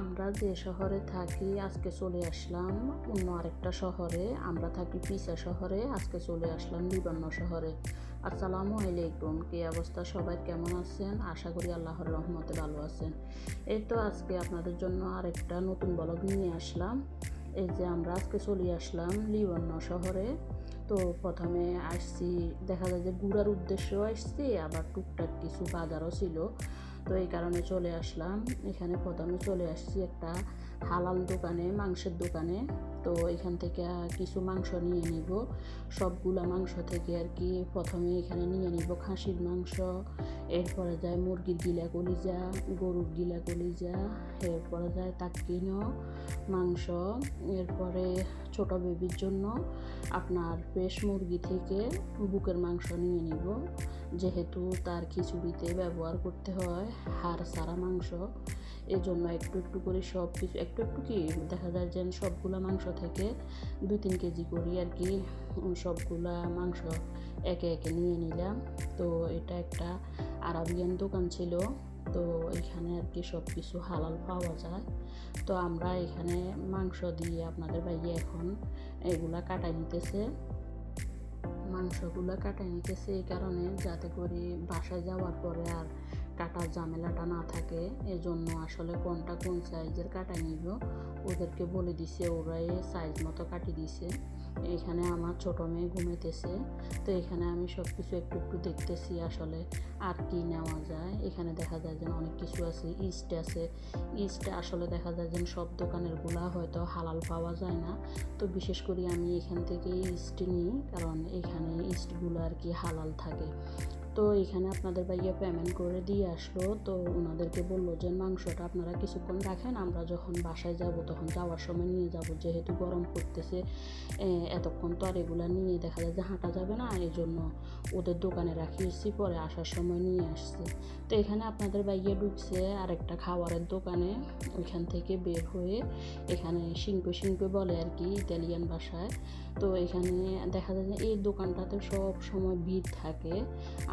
আমরা যে শহরে থাকি আজকে চলে আসলাম অন্য আরেকটা শহরে। আমরা থাকি পিসা শহরে, আজকে চলে আসলাম লিবানো শহরে। আসসালামু আলাইকুম, কি অবস্থা সবাই, কেমন আছেন? আশা করি আল্লাহর রহমতে ভালো আছেন। এই তো আজকে আপনাদের জন্য আরেকটা নতুন ব্লগ নিয়ে আসলাম। এই যে আমরা আজকে চলে আসলাম লিবানো শহরে। তো প্রথমে আসছি, দেখা যায় যে ঘোরার উদ্দেশ্যেও আসছি, আবার টুকটাক কিছু বাজারও ছিল। তো এই কারণে চলে আসলাম এখানে। প্রথমে চলে আসছি একটা হালাল দোকানে, মাংসের দোকানে। তো এখান থেকে কিছু মাংস নিয়ে নিব। সবগুলা মাংস থেকে আর কি প্রথমে এখানে নিয়ে নিব খাসির মাংস, এরপরে যায় মুরগির গিলা কলিজা, গরুর গিলা কলিজা, এরপরে যায় তাক্কিনো মাংস, এরপরে ছোট বেবির জন্য আপনার পেশ মুরগি থেকে বুকের মাংস নিয়ে নিব, যেহেতু তার খিচুড়িতে ব্যবহার করতে হয় হাড় ছাড়া মাংস। এই জন্য একটু একটু করে সব কিছু একটু একটু কি দেখা যায় যে সবগুলা মাংস থেকে 2-3 কেজি করি আর কি সবগুলা মাংস একে একে নিয়ে নিলাম। তো এটা একটা আরাবিয়ান দোকান ছিল, তো এখানে আর কি সব কিছু হালাল পাওয়া যায়। তো আমরা এখানে মাংস দিয়ে আপনাদের ভাইয়া এখন এগুলা কাটাই নিতেছে, মাংসগুলো কাটাই নিতেছে এই কারণে যাতে করে বাসায় যাওয়ার পরে আর কাটার ঝামেলাটা না থাকে। এজন্য আসলে কোনটা কোন সাইজের কাটাই নিব ওদেরকে বলে দিছে, ওরাই সাইজ মতো কাটি দিছে। এখানে আমার ছোটো মেয়ে ঘুমাইতেছে, তো এখানে আমি সব কিছু একটু একটু দেখতেছি আসলে আর কি নেওয়া যায়। এখানে দেখা যায় যে অনেক কিছু আছে, ইস্ট আছে। ইস্ট আসলে দেখা যায় যে সব দোকানের গুলা হয়তো হালাল পাওয়া যায় না, তো বিশেষ করে আমি এখান থেকে ইস্ট নিই, কারণ এখানে ইস্টগুলো আর কি হালাল থাকে। তো এখানে আপনাদের ভাইয়া পেমেন্ট করে দিয়ে আসলো। তো ওনাদেরকে বললো যে মাংসটা আপনারা কিছুক্ষণ রাখেন, আমরা যখন বাসায় যাব তখন যাওয়ার সময় নিয়ে যাব, যেহেতু গরম পড়তেছে এতক্ষণ তো আর এগুলো নিয়ে দেখা যায় যে হাঁটা যাবে না, এই জন্য ওদের দোকানে রাখিয়েছি, পরে আসার সময় নিয়ে আসছি। তো এখানে আপনাদের ভাইয়া ঢুকছে আরেকটা খাবারের দোকানে, ওইখান থেকে বের হয়ে এখানে শিঙ্কো শিঙ্কো বলে আর কি ইতালিয়ান ভাষায়। তো এখানে দেখা যায় যে এই দোকানটাতে সব সময় ভিড় থাকে।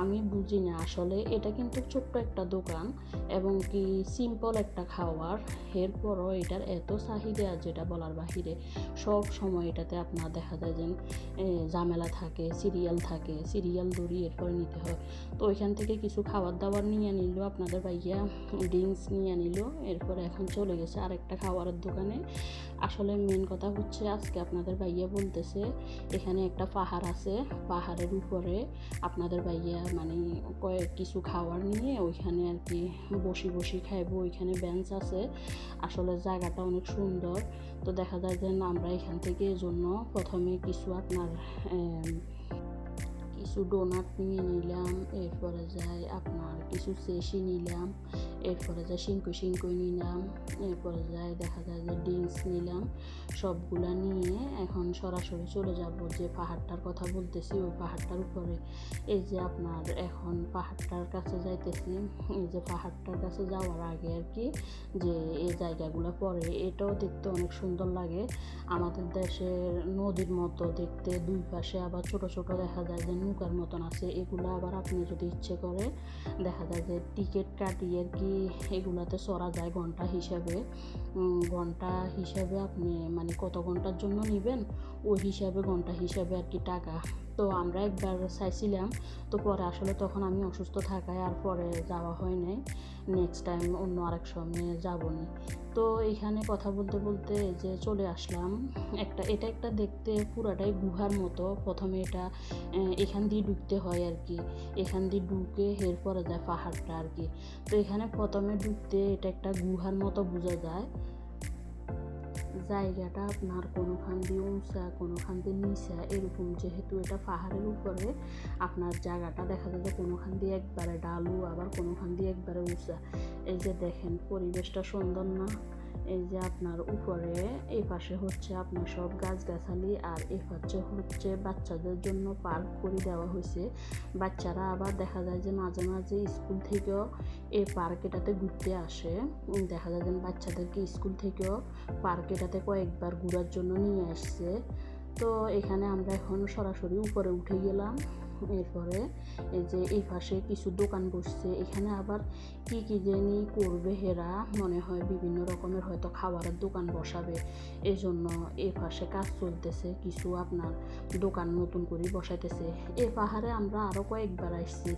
আমি বুঝি না আসলে, এটা কিন্তু ছোট্ট একটা দোকান এবং কি সিম্পল একটা খাওয়ার, এরপরও এটার এত চাহিদা যেটা বলার বাহিরে। সব সময় এটাতে আপনার দেখা যায় যে ঝামেলা থাকে, সিরিয়াল ধরি এরপরে নিতে হয়। তো ওইখান থেকে কিছু খাবার দাবার নিয়ে নিল আপনাদের ভাইয়া, ড্রিঙ্কস নিয়ে নিল, এরপরে এখন চলে গেছে আরেকটা খাবারের দোকানে। আসলে মেন কথা হচ্ছে আজকে আপনাদের ভাইয়া বলতেছে এখানে একটা পাহাড় আছে, পাহাড়ের উপরে আপনাদের ভাইয়া মানে কয়েক কিছু খাবার নিয়ে ওইখানে আর কি বসি খাইবো। ওইখানে বেঞ্চ আছে, আসলে জায়গাটা অনেক সুন্দর। তো দেখা যায় যে আমরা এখান থেকে এজন্য প্রথমে কিছু আপনার কিছু ডোনাট নিয়ে নিলাম, এরপরে যাই আপনার কিছু সেশি নিলাম, এরপরে যাই শিঙ্কই নিলাম, এরপরে যাই দেখা যায় যে ড্রিঙ্কস নিলাম। সবগুলা নিয়ে এখন সরাসরি চলে যাব যে পাহাড়টার কথা বলতেছি, ওই পাহাড়টার উপরে। এই যে আপনার এখন পাহাড়টার কাছে যাইতেছি, এই যে পাহাড়টার কাছে যাওয়ার আগে আর কি যে এই জায়গাগুলো পরে, এটাও দেখতে অনেক সুন্দর লাগে। আমাদের দেশের নদীর মতো দেখতে, দুই পাশে আবার ছোট ছোট দেখা যায় যে নৌকার মতন আছে। এগুলো আবার আপনি যদি ইচ্ছে করে দেখা যায় যে টিকিট কাটিয়ে আর কি এগুলাতে চড়া যায় ঘন্টা হিসাবে আপনি মানে কত ঘন্টার জন্য নেবেন ওই হিসাবে ঘন্টা হিসাবে আর কি টাকা। তো আমরা একবার চাইছিলাম, তো পরে আসলে তখন আমি অসুস্থ থাকায় আর পরে যাওয়া হয় নাই, নেক্সট টাইম অন্য আরেক সময় যাবো না। তো এইখানে কথা বলতে বলতে যে চলে আসলাম এটা একটা দেখতে পুরাটাই গুহার মতো। প্রথমে এটা এখান দিয়ে ঢুকতে হয় আর কি, এখান দিয়ে ঢুকে এরপরে যায় পাহাড়টা আর কি। তো এখানে প্রথমে ঢুকতে এটা একটা গুহার মতো বোঝা যায়। জায়গাটা আপনার কোনোখান দিয়ে উঁচা কোনোখান দিয়ে নিচা এরকম, যেহেতু এটা পাহাড়ের উপরে আপনার জায়গাটা দেখা যায় যে কোনোখান দিয়ে একবারে ঢালু, আবার কোনোখান দিয়ে একবারে উঁচা। এই যে দেখেন পরিবেশটা সুন্দর না? এই যে আপনার উপরে এই পাশে হচ্ছে আপনার সব গাছগাছালি, আর এই পাশে হচ্ছে বাচ্চাদের জন্য পার্ক করে দেওয়া হয়েছে। বাচ্চারা আবার দেখা যায় যে মাঝে মাঝে স্কুল থেকেও এই পার্কেটাতে ঘুরতে আসে। দেখা যায় যে বাচ্চাদেরকে স্কুল থেকেও পার্কেটাতে কয়েকবার ঘোরার জন্য নিয়ে আসছে। তো এখানে আমরা এখন সরাসরি উপরে উঠে গেলাম। এরপরে এই যে এই পাশে কিছু দোকান বসছে, এখানে আবার কি কি জানি করবে হেরা, মনে হয় বিভিন্ন রকমের হয়তো খাবারের দোকান বসাবে, এই জন্য এই পাশে কাজ চলতেছে, কিছু আপনার দোকান নতুন করে বসাইতেছে। এই পাহাড়ে আমরা আরও কয়েকবার আসছি,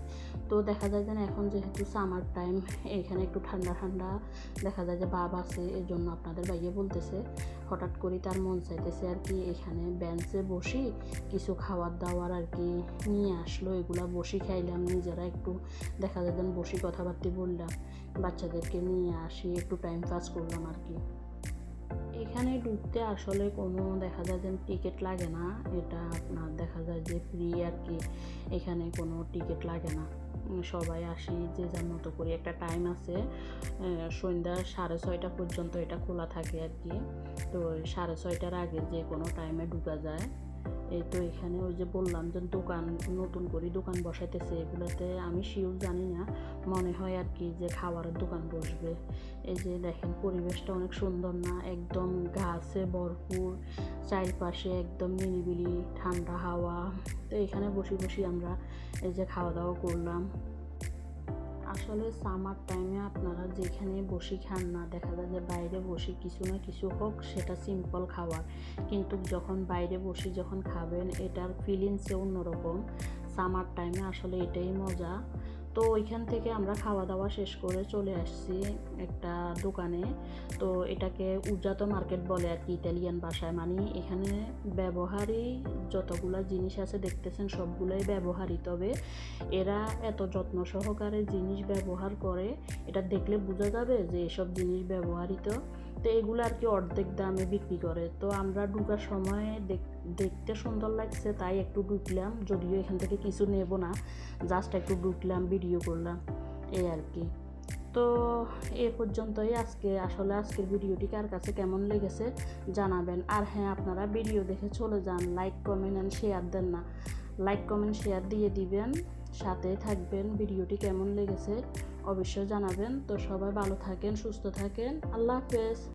তো দেখা যায় যে এখন যেহেতু সামার টাইম, এখানে একটু ঠান্ডা ঠান্ডা দেখা যায় যে ভাব আছে, এই জন্য আপনাদের ভাইয়া বলতেছে হঠাৎ করে তার মন চাইতেছে আর কি এখানে বেঞ্চে বসি কিছু খাবার দাবার আর কি নিয়ে আসলো, এগুলা বসি খাইলাম, নিজেরা একটু দেখা যায় যেন বসি কথাবার্তা বললাম, বাচ্চাদেরকে নিয়ে আসি, একটু টাইম পাস করলাম আর কি। এখানে ঢুকতে আসলে কোনো দেখা যায় যে টিকিট লাগে না, এটা আপনার দেখা যায় যে ফ্রি আর কি, এখানে কোনো টিকিট লাগে না, সবাই আসি যে যার মতো করে। একটা টাইম আছে, সন্ধ্যা 6:30 পর্যন্ত এটা খোলা থাকে আর কি, তো 6:30টার আগে যে কোনো টাইমে ঢুকা যায়। এই তো এখানে ওই যে বললাম যে দোকান নতুন করে দোকান বসাইতেছে, এগুলোতে আমি শিওর জানি না, মনে হয় আর কি যে খাবারের দোকান বসবে। এই যে দেখেন পরিবেশটা অনেক সুন্দর না, একদম গাছে ভরপুর, চারপাশে একদম নিরিবিলি ঠান্ডা হাওয়া, তো এখানে বসে বসে আমরা এই যে খাওয়া দাওয়া করলাম। আসলে সামার টাইমে আপনারা যেখানে বসে খান না, দেখা যায় যে বাইরে বসে কিছু না কিছু হোক সেটা সিম্পল খাবার, কিন্তু যখন বাইরে বসে যখন খাবেন এটার ফিলিংসে অন্যরকম। সামার টাইমে আসলে এটাই মজা। তো ওইখান থেকে আমরা খাওয়া দাওয়া শেষ করে চলে আসছি একটা দোকানে, তো এটাকে উজাতো মার্কেট বলে আর কি ইতালিয়ান ভাষায়, মানে এখানে ব্যবহারই যতগুলা জিনিস আছে দেখতেছেন সবগুলোই ব্যবহারই, তবে এরা এত যত্ন সহকারে জিনিস ব্যবহার করে, এটা দেখলে বোঝা যাবে যে এসব জিনিস ব্যবহৃত, তো এগুলো আর কি অর্ধেক দামে বিক্রি করে। তো আমরা ঢুকার সময় দেখতে সুন্দর লাগছে তাই একটু ঢুকলাম, যদিও এখান থেকে কিছু নেব না, জাস্ট একটু ঢুকলাম, ভিডিও করলাম, এই আর কি। তো এ পর্যন্তই আজকের ভিডিওটি কার কাছে কেমন লেগেছে জানাবেন। আর হ্যাঁ, আপনারা ভিডিও দেখে চলে যান, লাইক কমেন্ট অ্যান্ড শেয়ার দেন না, লাইক কমেন্ট শেয়ার দিয়ে দিবেন, সাথে থাকবেন। ভিডিওটি কেমন লেগেছে অবশ্যই জানাবেন। তো সবাই ভালো থাকেন, সুস্থ থাকেন, আল্লাহ হাফেজ।